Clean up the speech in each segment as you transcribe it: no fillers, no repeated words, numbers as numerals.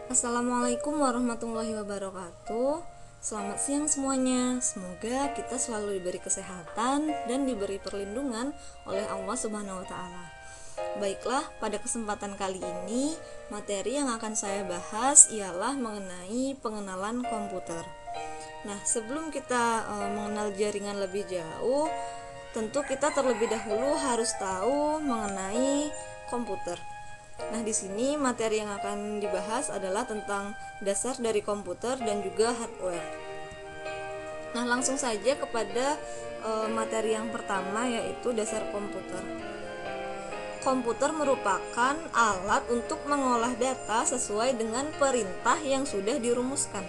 Assalamualaikum warahmatullahi wabarakatuh. Selamat siang semuanya. Semoga kita selalu diberi kesehatan dan diberi perlindungan oleh Allah Subhanahu wa taala. Baiklah, pada kesempatan kali ini materi yang akan saya bahas ialah mengenai pengenalan komputer. Nah, sebelum kita mengenal jaringan lebih jauh, tentu kita terlebih dahulu harus tahu mengenai komputer. Nah, di sini materi yang akan dibahas adalah tentang dasar dari komputer dan juga hardware. Nah, langsung saja kepada materi yang pertama, yaitu dasar komputer. Komputer merupakan alat untuk mengolah data sesuai dengan perintah yang sudah dirumuskan.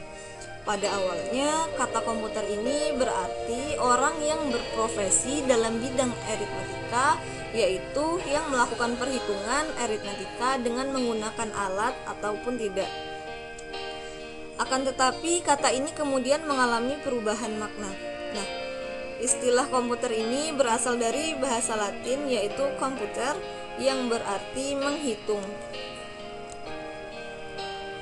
Pada awalnya, kata komputer ini berarti orang yang berprofesi dalam bidang aritmatika, yaitu yang melakukan perhitungan aritmatika dengan menggunakan alat ataupun tidak. Akan tetapi, kata ini kemudian mengalami perubahan makna. Nah, istilah komputer ini berasal dari bahasa Latin, yaitu komputer, yang berarti menghitung.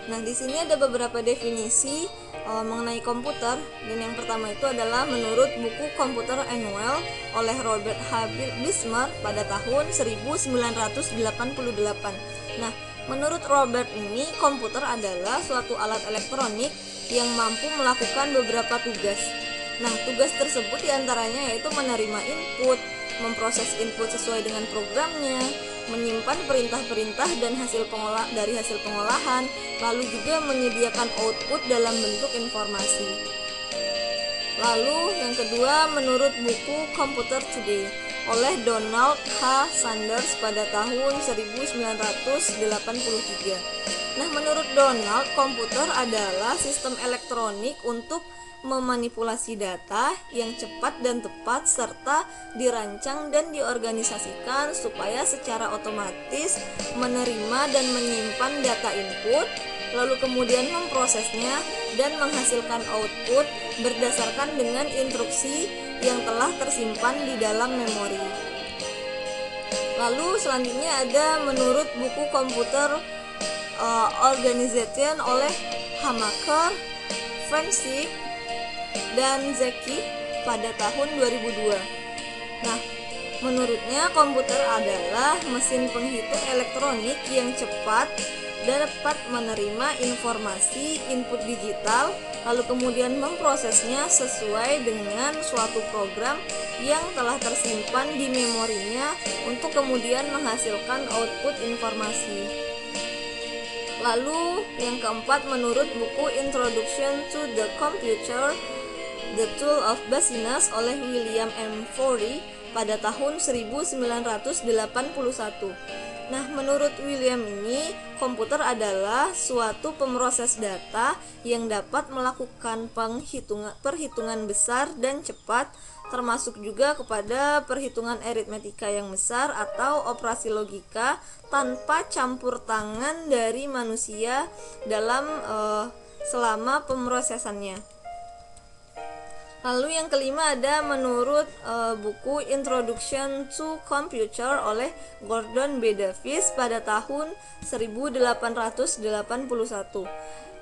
Nah, di sini ada beberapa definisi mengenai komputer, dan yang pertama itu adalah menurut buku Komputer Annual oleh Robert H. Bismarck pada tahun 1988. Nah, menurut Robert ini, komputer adalah suatu alat elektronik yang mampu melakukan beberapa tugas. Nah, tugas tersebut diantaranya yaitu menerima input, memproses input sesuai dengan programnya, menyimpan perintah-perintah dan hasil pengolahan, lalu juga menyediakan output dalam bentuk informasi. Lalu yang kedua, menurut buku Computer Today oleh Donald H. Sanders pada tahun 1983. Nah, menurut Donald, komputer adalah sistem elektronik untuk memanipulasi data yang cepat dan tepat serta dirancang dan diorganisasikan supaya secara otomatis menerima dan menyimpan data input, lalu kemudian memprosesnya dan menghasilkan output berdasarkan dengan instruksi yang telah tersimpan di dalam memori. Lalu selanjutnya ada menurut buku Computer Organization oleh Hamaker, Frenzik, dan Zeki pada tahun 2002. Nah, menurutnya komputer adalah mesin penghitung elektronik yang cepat dan dapat menerima informasi input digital, lalu kemudian memprosesnya sesuai dengan suatu program yang telah tersimpan di memorinya untuk kemudian menghasilkan output informasi. Lalu yang keempat, menurut buku Introduction to the Computer, The Tool of Business oleh William M. Forey pada tahun 1981. Nah, menurut William ini, komputer adalah suatu pemroses data yang dapat melakukan perhitungan besar dan cepat, termasuk juga kepada perhitungan aritmatika yang besar atau operasi logika tanpa campur tangan dari manusia dalam selama pemrosesannya. Lalu yang kelima ada menurut buku Introduction to Computer oleh Gordon B. Davis pada tahun 1881.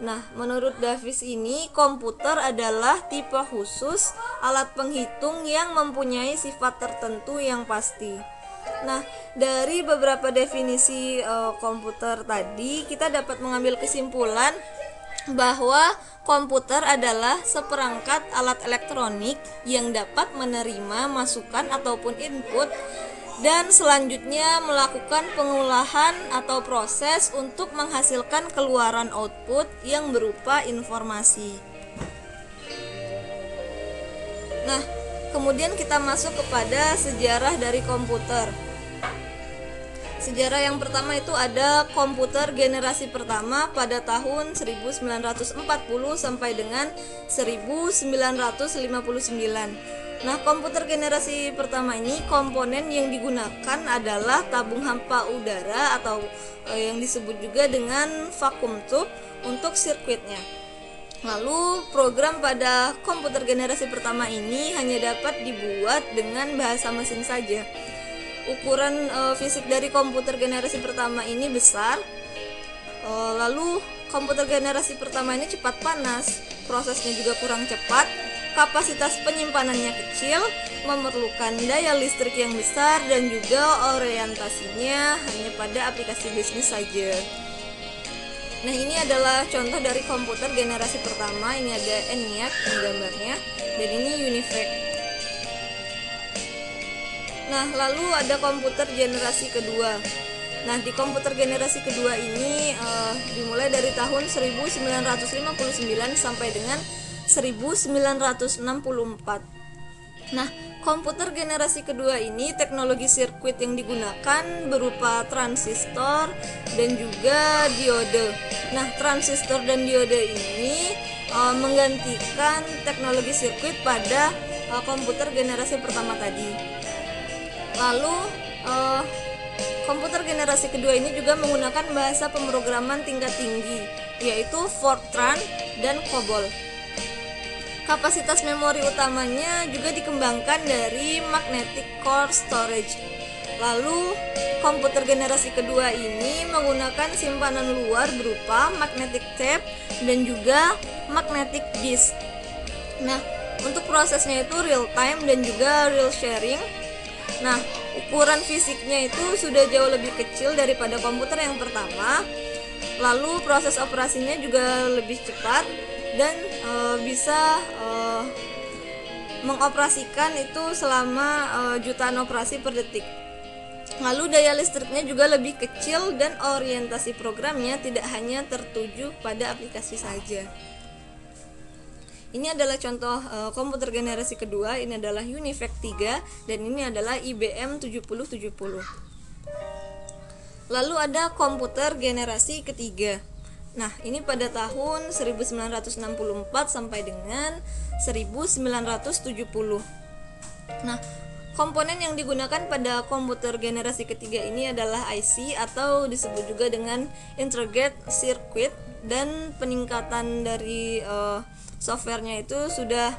Nah, menurut Davis ini, komputer adalah tipe khusus alat penghitung yang mempunyai sifat tertentu yang pasti. Nah, dari beberapa definisi komputer tadi, kita dapat mengambil kesimpulan bahwa komputer adalah seperangkat alat elektronik yang dapat menerima masukan ataupun input dan selanjutnya melakukan pengolahan atau proses untuk menghasilkan keluaran output yang berupa informasi. Nah, kemudian kita masuk kepada sejarah dari komputer. Sejarah yang pertama itu ada komputer generasi pertama pada tahun 1940 sampai dengan 1959. Nah, komputer generasi pertama ini komponen yang digunakan adalah tabung hampa udara atau yang disebut juga dengan vacuum tube untuk sirkuitnya. Lalu program pada komputer generasi pertama ini hanya dapat dibuat dengan bahasa mesin saja. Ukuran fisik dari komputer generasi pertama ini besar, Lalu komputer generasi pertama ini cepat panas, prosesnya juga kurang cepat, kapasitas penyimpanannya kecil, memerlukan daya listrik yang besar, dan juga orientasinya hanya pada aplikasi bisnis saja. Nah, ini adalah contoh dari komputer generasi pertama. Ini ada ENIAC ini gambarnya, dan ini UNIVAC. Nah, lalu ada komputer generasi kedua. Nah, di komputer generasi kedua ini dimulai dari tahun 1959 sampai dengan 1964. Nah, komputer generasi kedua ini teknologi sirkuit yang digunakan berupa transistor dan juga diode. Nah, transistor dan diode ini menggantikan teknologi sirkuit pada komputer generasi pertama tadi. Lalu komputer generasi kedua ini juga menggunakan bahasa pemrograman tingkat tinggi, yaitu Fortran dan COBOL. Kapasitas memori utamanya juga dikembangkan dari magnetic core storage. Lalu komputer generasi kedua ini menggunakan simpanan luar berupa magnetic tape dan juga magnetic disk. Nah, untuk prosesnya itu real time dan juga real sharing. Nah, ukuran fisiknya itu sudah jauh lebih kecil daripada komputer yang pertama. Lalu proses operasinya juga lebih cepat dan bisa mengoperasikan itu selama jutaan operasi per detik. Lalu daya listriknya juga lebih kecil dan orientasi programnya tidak hanya tertuju pada aplikasi saja. Ini adalah contoh komputer generasi kedua. Ini adalah UNIVAC 3 dan ini adalah IBM 7070. Lalu ada komputer generasi ketiga. Nah, ini pada tahun 1964 sampai dengan 1970. Nah, komponen yang digunakan pada komputer generasi ketiga ini adalah IC atau disebut juga dengan integrated circuit, dan peningkatan dari softwarenya itu sudah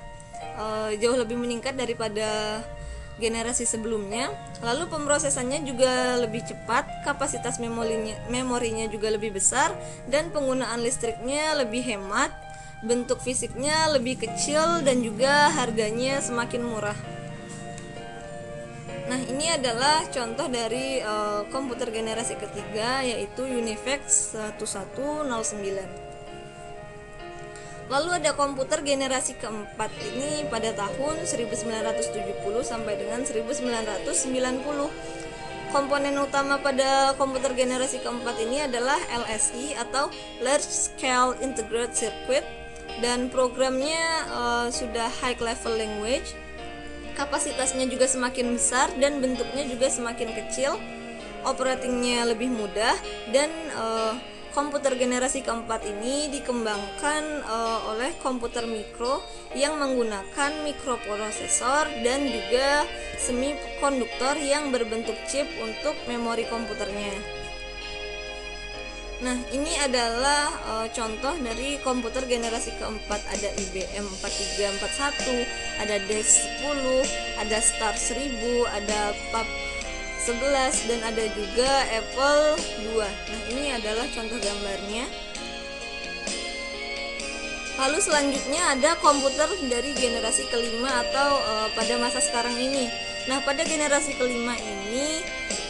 jauh lebih meningkat daripada generasi sebelumnya. Lalu pemrosesannya juga lebih cepat, kapasitas memorinya juga lebih besar, dan penggunaan listriknya lebih hemat, bentuk fisiknya lebih kecil, dan juga harganya semakin murah. Nah, ini adalah contoh dari komputer generasi ketiga, yaitu UNIVAC 1109. Lalu ada komputer generasi keempat, ini pada tahun 1970 sampai dengan 1990. Komponen utama pada komputer generasi keempat ini adalah LSI atau Large Scale Integrated Circuit, dan programnya sudah high level language. Kapasitasnya juga semakin besar dan bentuknya juga semakin kecil. Operatingnya lebih mudah, dan komputer generasi keempat ini dikembangkan oleh komputer mikro yang menggunakan mikroprosesor dan juga semikonduktor yang berbentuk chip untuk memori komputernya. Nah, ini adalah contoh dari komputer generasi keempat. Ada IBM 4341, ada DES 10, ada Star 1000, ada PAP 11, dan ada juga Apple 2. Nah, ini adalah contoh gambarnya. Lalu selanjutnya ada komputer dari generasi kelima atau pada masa sekarang ini. Nah, pada generasi kelima ini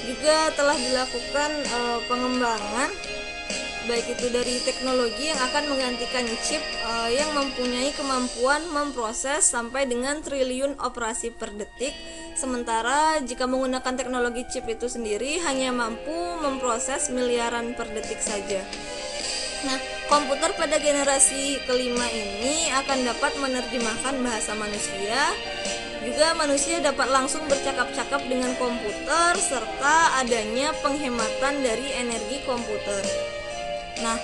juga telah dilakukan pengembangan, baik itu dari teknologi yang akan menggantikan chip yang mempunyai kemampuan memproses sampai dengan triliun operasi per detik. Sementara jika menggunakan teknologi chip itu sendiri hanya mampu memproses miliaran per detik saja. Nah, komputer pada generasi kelima ini akan dapat menerjemahkan bahasa manusia. Juga manusia dapat langsung bercakap-cakap dengan komputer, serta adanya penghematan dari energi komputer. Nah,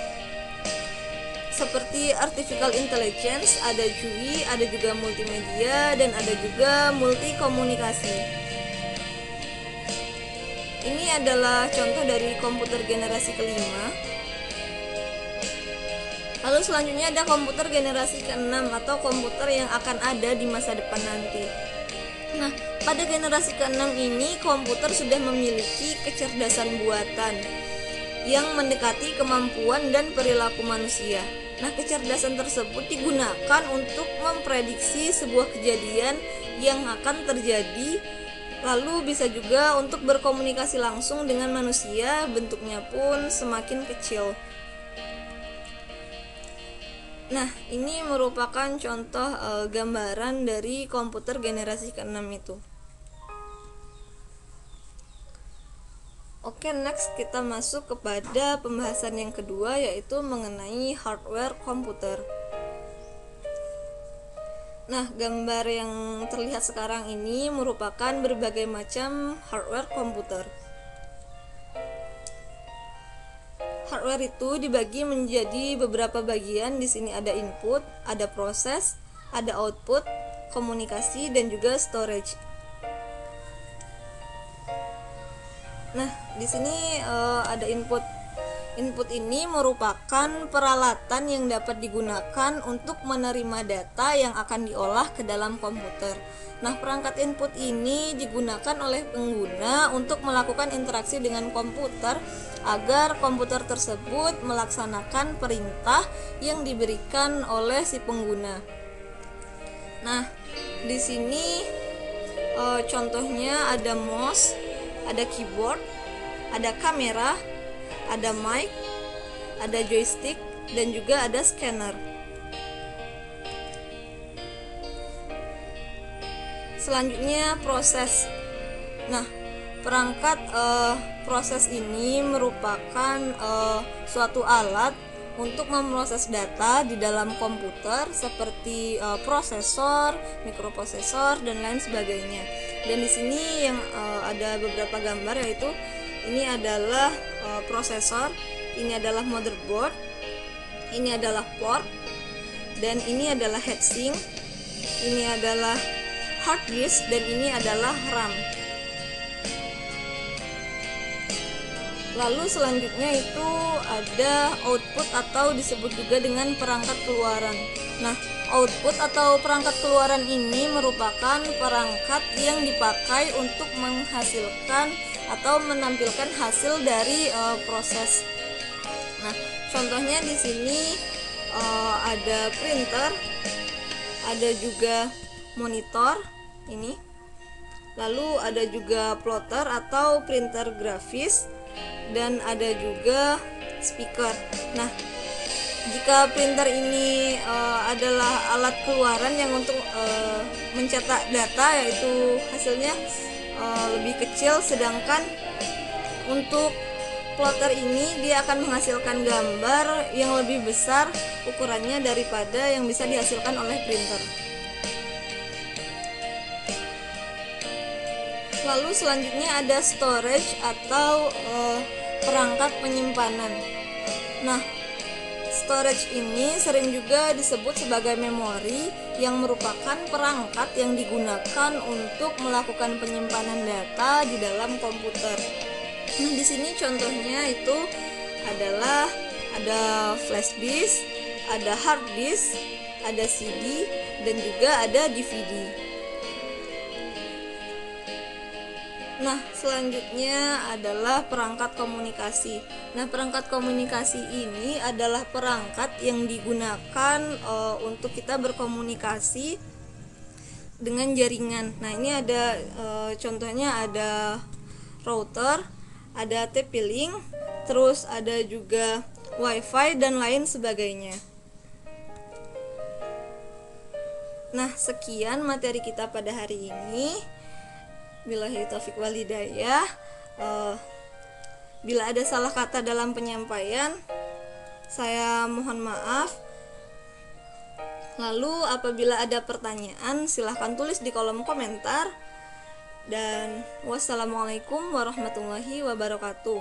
seperti artificial intelligence, ada GUI, ada juga multimedia, dan ada juga multikomunikasi. Ini adalah contoh dari komputer generasi kelima. Lalu selanjutnya ada komputer generasi keenam atau komputer yang akan ada di masa depan nanti. Nah, pada generasi keenam ini komputer sudah memiliki kecerdasan buatan. yang mendekati kemampuan dan perilaku manusia. Nah, kecerdasan tersebut digunakan untuk memprediksi sebuah kejadian yang akan terjadi, lalu bisa juga untuk berkomunikasi langsung dengan manusia, bentuknya pun semakin kecil. Nah, ini merupakan contoh gambaran dari komputer generasi ke-6 itu. Oke, next kita masuk kepada pembahasan yang kedua, yaitu mengenai hardware komputer. Nah, gambar yang terlihat sekarang ini merupakan berbagai macam hardware komputer. Hardware itu dibagi menjadi beberapa bagian. Di sini ada input, ada proses, ada output, komunikasi, dan juga storage. Nah, di sini ada input. Input ini merupakan peralatan yang dapat digunakan untuk menerima data yang akan diolah ke dalam komputer. Nah, perangkat input ini digunakan oleh pengguna untuk melakukan interaksi dengan komputer agar komputer tersebut melaksanakan perintah yang diberikan oleh si pengguna. Nah, di sini contohnya ada mouse, ada keyboard, ada kamera, ada mic, ada joystick, dan juga ada scanner. Selanjutnya proses. Nah, perangkat proses ini merupakan suatu alat untuk memproses data di dalam komputer seperti prosesor, mikroprosesor, dan lain sebagainya. Dan di sini yang ada beberapa gambar, yaitu ini adalah prosesor, ini adalah motherboard, ini adalah port, dan ini adalah heatsink, ini adalah hard disk, dan ini adalah RAM. Lalu selanjutnya itu ada output atau disebut juga dengan perangkat keluaran. Nah, output atau perangkat keluaran ini merupakan perangkat yang dipakai untuk menghasilkan atau menampilkan hasil dari proses. Nah, contohnya di sini ada printer, ada juga monitor ini. Lalu ada juga plotter atau printer grafis, dan ada juga speaker. Nah, jika printer ini adalah alat keluaran yang untuk mencetak data, yaitu hasilnya lebih kecil, sedangkan untuk plotter ini dia akan menghasilkan gambar yang lebih besar ukurannya daripada yang bisa dihasilkan oleh printer. Lalu selanjutnya ada storage atau perangkat penyimpanan. Nah, storage ini sering juga disebut sebagai memori, yang merupakan perangkat yang digunakan untuk melakukan penyimpanan data di dalam komputer. Nah, di sini contohnya itu adalah ada flash disk, ada hard disk, ada CD, dan juga ada DVD. Nah, selanjutnya adalah perangkat komunikasi. Nah, perangkat komunikasi ini adalah perangkat yang digunakan untuk kita berkomunikasi dengan jaringan. Nah, ini ada contohnya ada router, ada TP-Link, terus ada juga WiFi dan lain sebagainya. Nah, sekian materi kita pada hari ini. Billahi taufiq wal hidayah. Bila ada salah kata dalam penyampaian, saya mohon maaf. Lalu apabila ada pertanyaan, silahkan tulis di kolom komentar. Dan wassalamualaikum warahmatullahi wabarakatuh.